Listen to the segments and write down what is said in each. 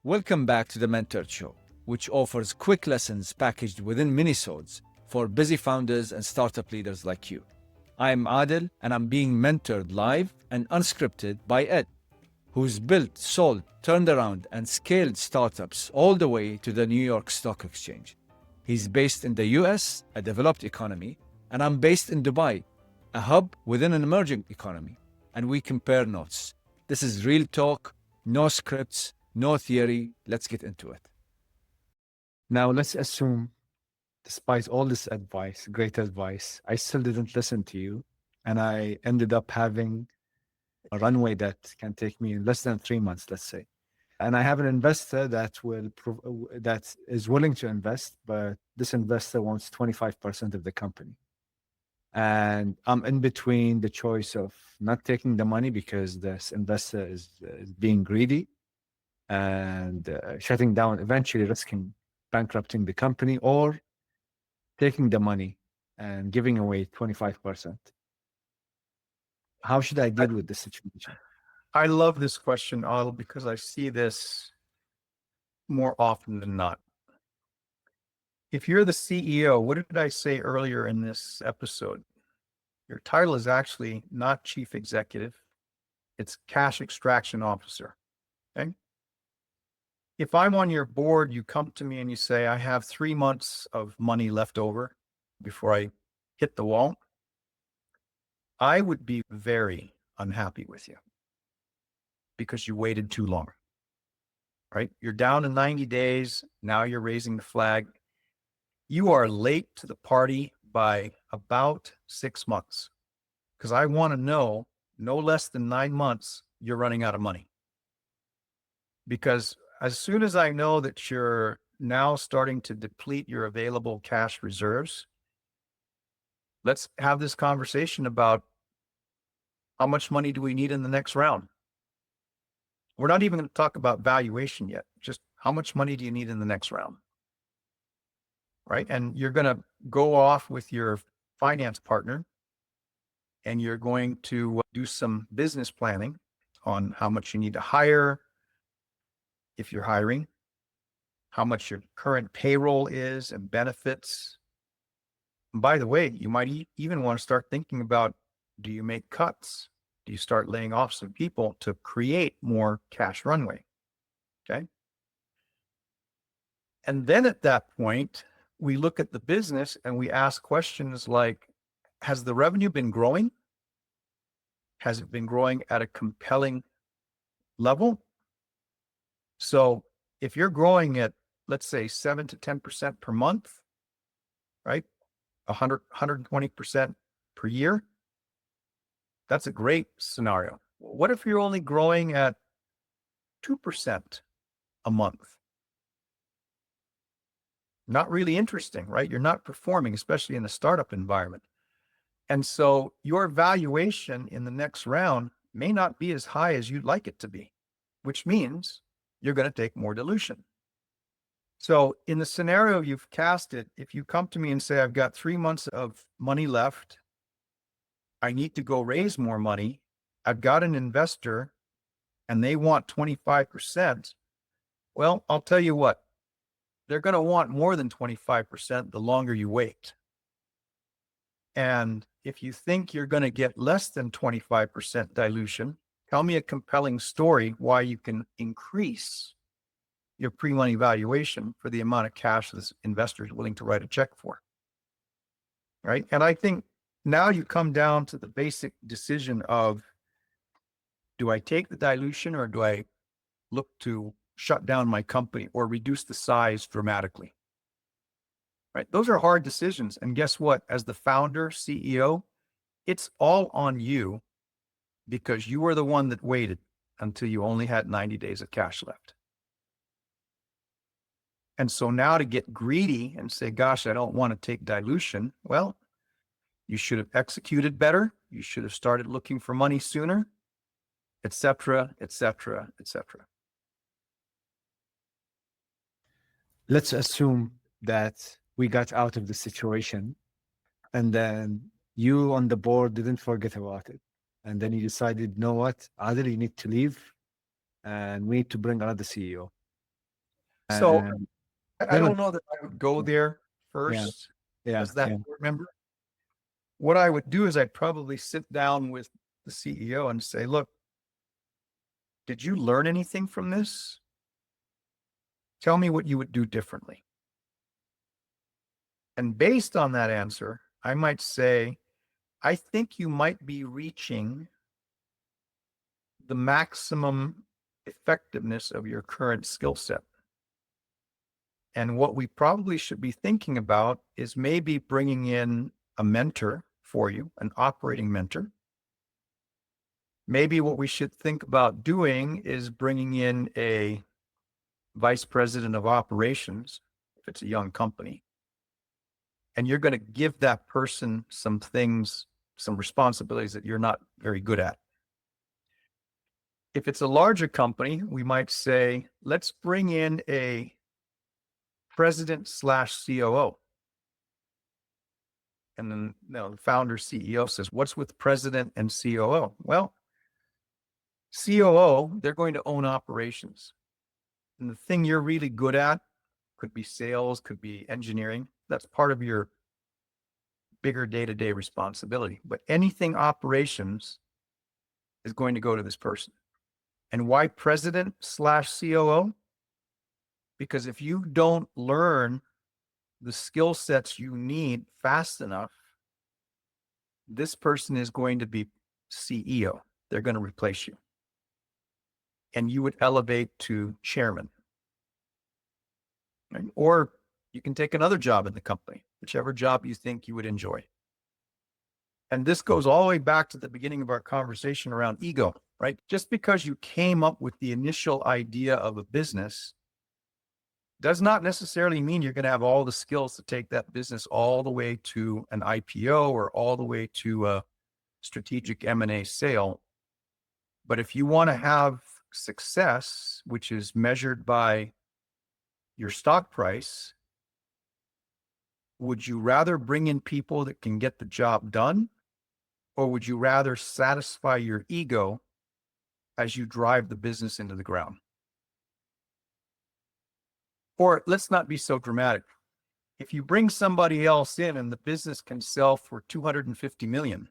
Welcome back to the Mentor Show, which offers quick lessons packaged within minisodes for busy founders and startup leaders like you. I'm Adil, and I'm being mentored live and unscripted by Ed, who's built, sold, turned around, and scaled startups all the way to the New York Stock Exchange. He's based in the US, a developed economy, and I'm based in Dubai, a hub within an emerging economy. And we compare notes. This is real talk, no scripts, no theory. Let's get into it. Now, let's assume, despite all this advice, great advice, I still didn't listen to you. And I ended up having a runway that can take me in less than 3 months, let's say. And I have an investor that is willing to invest, but this investor wants 25% of the company. And I'm in between the choice of not taking the money because this investor is being greedy and shutting down, eventually risking bankrupting the company, or taking the money and giving away 25%. How should I I, deal with this situation? I love this question, Adil, because I see this more often than not. If you're the CEO, what did I say earlier in this episode? Your title is actually not chief executive, it's cash extraction officer. Okay. If I'm on your board, you come to me and you say, I have 3 months of money left over before I hit the wall, I would be very unhappy with you because you waited too long, right? You're down to 90 days. Now you're raising the flag. You are late to the party by about 6 months because I want to know no less than 9 months you're running out of money. Because as soon as I know that you're now starting to deplete your available cash reserves, let's have this conversation about how much money do we need in the next round? We're not even going to talk about valuation yet. Just how much money do you need in the next round? Right. And you're going to go off with your finance partner and you're going to do some business planning on how much you need to hire, if you're hiring, how much your current payroll is and benefits. And by the way, you might even want to start thinking about, do you make cuts? Do you start laying off some people to create more cash runway? Okay. And then at that point, we look at the business and we ask questions like, has the revenue been growing? Has it been growing at a compelling level? So if you're growing at, let's say, 7 to 10% per month, right? 120% per year, that's a great scenario. What if you're only growing at 2% a month? Not really interesting, right? You're not performing, especially in the startup environment. And so your valuation in the next round may not be as high as you'd like it to be, which means you're going to take more dilution. So in the scenario you've casted, if you come to me and say, I've got 3 months of money left, I need to go raise more money, I've got an investor and they want 25%, well, I'll tell you what, they're going to want more than 25% the longer you wait. And if you think you're going to get less than 25% dilution, tell me a compelling story why you can increase your pre-money valuation for the amount of cash this investor is willing to write a check for. Right. And I think now you come down to the basic decision of, do I take the dilution or do I look to shut down my company or reduce the size dramatically? Right. Those are hard decisions. And guess what? As the founder, CEO, it's all on you because you were the one that waited until you only had 90 days of cash left. And so now to get greedy and say, gosh, I don't want to take dilution. Well, you should have executed better. You should have started looking for money sooner, et cetera, et cetera, et cetera. Let's assume that we got out of the situation and then you on the board didn't forget about it. And then you decided, you know what, Adil, you need to leave and we need to bring another CEO. So And I no, no, don't know that I would go there yeah, first yeah, as that yeah. board member. What I would do is I'd probably sit down with the CEO and say, look, did you learn anything from this? Tell me what you would do differently. And based on that answer, I might say, I think you might be reaching the maximum effectiveness of your current skill set. And what we probably should be thinking about is maybe bringing in a mentor for you, an operating mentor. Maybe what we should think about doing is bringing in a vice president of operations, if it's a young company. And you're going to give that person some things, some responsibilities that you're not very good at. If it's a larger company, we might say, let's bring in a president / COO. And then the founder CEO says, what's with president and COO? Well, COO, they're going to own operations. And the thing you're really good at could be sales, could be engineering. That's part of your bigger day-to-day responsibility. But anything operations is going to go to this person. And why president / COO? Because if you don't learn the skill sets you need fast enough, this person is going to be CEO. They're going to replace you. And you would elevate to chairman. Right? Or you can take another job in the company, whichever job you think you would enjoy. And this goes all the way back to the beginning of our conversation around ego, right? Just because you came up with the initial idea of a business does not necessarily mean you're going to have all the skills to take that business all the way to an IPO or all the way to a strategic M&A sale. But if you want to have success, which is measured by your stock price, would you rather bring in people that can get the job done? Or would you rather satisfy your ego as you drive the business into the ground? Or let's not be so dramatic. If you bring somebody else in and the business can sell for 250 million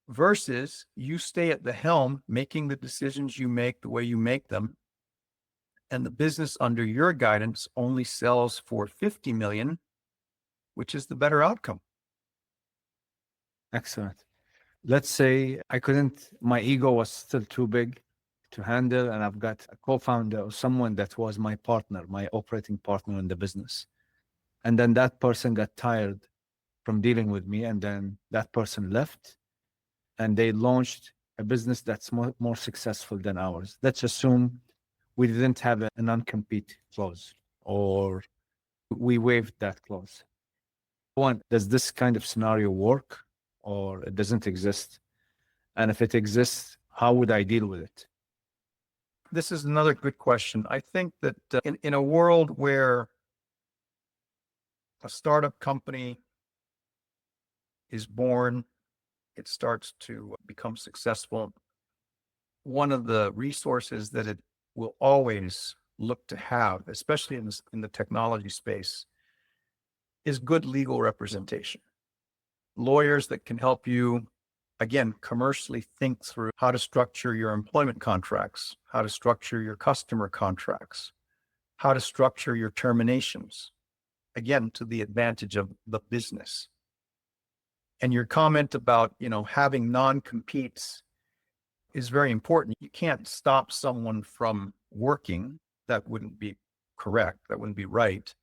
versus you stay at the helm, making the decisions you make the way you make them, and the business under your guidance only sells for 50 million, which is the better outcome? Excellent. Let's say my ego was still too big to handle, and I've got a co-founder or someone that was my partner, my operating partner in the business. And then that person got tired from dealing with me, and then that person left, and they launched a business that's more successful than ours. Let's assume we didn't have a non-compete clause, or we waived that clause. One, does this kind of scenario work, or it doesn't exist? And if it exists, how would I deal with it? This is another good question. I think that in a world where a startup company is born, it starts to become successful, one of the resources that it will always look to have, especially in the technology space, is good legal representation. Lawyers that can help you, again, commercially think through how to structure your employment contracts, how to structure your customer contracts, how to structure your terminations, again, to the advantage of the business. And your comment about, having non-competes is very important. You can't stop someone from working. That wouldn't be correct. That wouldn't be right.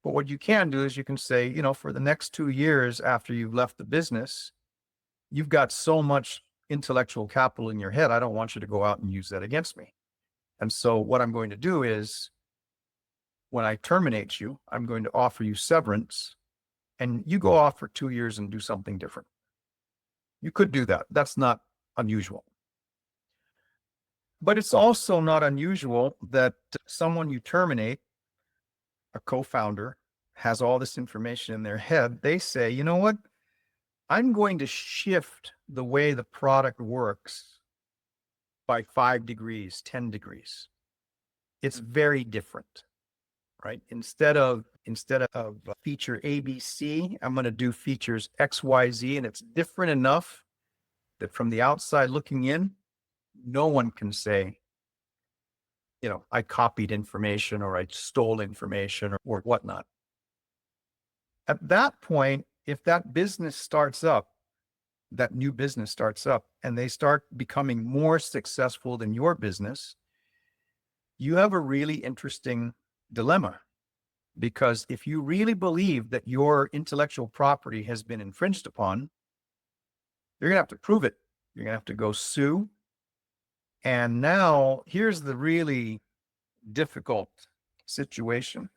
But what you can do is you can say, for the next 2 years after you've left the business, you've got so much intellectual capital in your head. I don't want you to go out and use that against me. And so what I'm going to do is when I terminate you, I'm going to offer you severance, and you go off for 2 years and do something different. You could do that. That's not unusual. But it's also not unusual that someone you terminate, a co-founder, has all this information in their head. They say, you know what? I'm going to shift the way the product works by 5 degrees, 10 degrees. it's very different, right? Instead of feature ABC, I'm going to do features XYZ, and it's different enough that from the outside looking in, no one can say, I copied information or I stole information or whatnot. At that point, if that business starts up, that new business starts up, and they start becoming more successful than your business, you have a really interesting dilemma. Because if you really believe that your intellectual property has been infringed upon, you're going to have to prove it. You're going to have to go sue. And now here's the really difficult situation.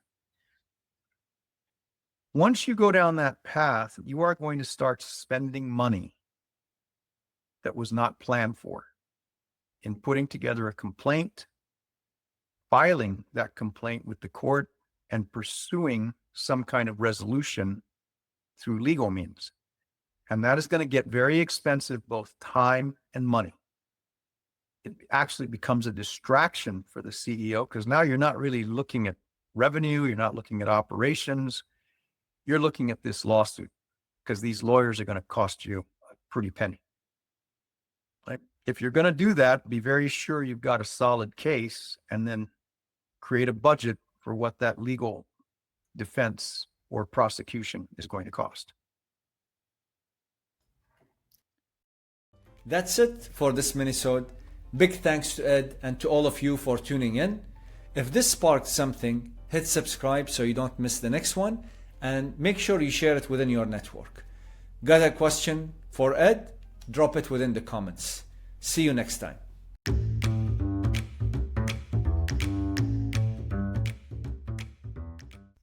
Once you go down that path, you are going to start spending money that was not planned for in putting together a complaint, filing that complaint with the court, and pursuing some kind of resolution through legal means. And that is going to get very expensive, both time and money. It actually becomes a distraction for the CEO because now you're not really looking at revenue, you're not looking at operations, you're looking at this lawsuit because these lawyers are going to cost you a pretty penny. Right? If you're going to do that, be very sure you've got a solid case and then create a budget for what that legal defense or prosecution is going to cost. That's it for this Minisode. Big thanks to Ed and to all of you for tuning in. If this sparked something, hit subscribe so you don't miss the next one, and make sure you share it within your network. Got a question for Ed? Drop it within the comments. See you next time.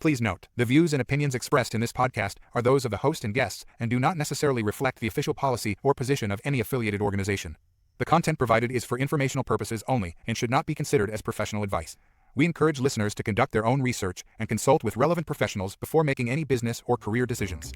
Please note, the views and opinions expressed in this podcast are those of the host and guests and do not necessarily reflect the official policy or position of any affiliated organization. The content provided is for informational purposes only and should not be considered as professional advice. We encourage listeners to conduct their own research and consult with relevant professionals before making any business or career decisions.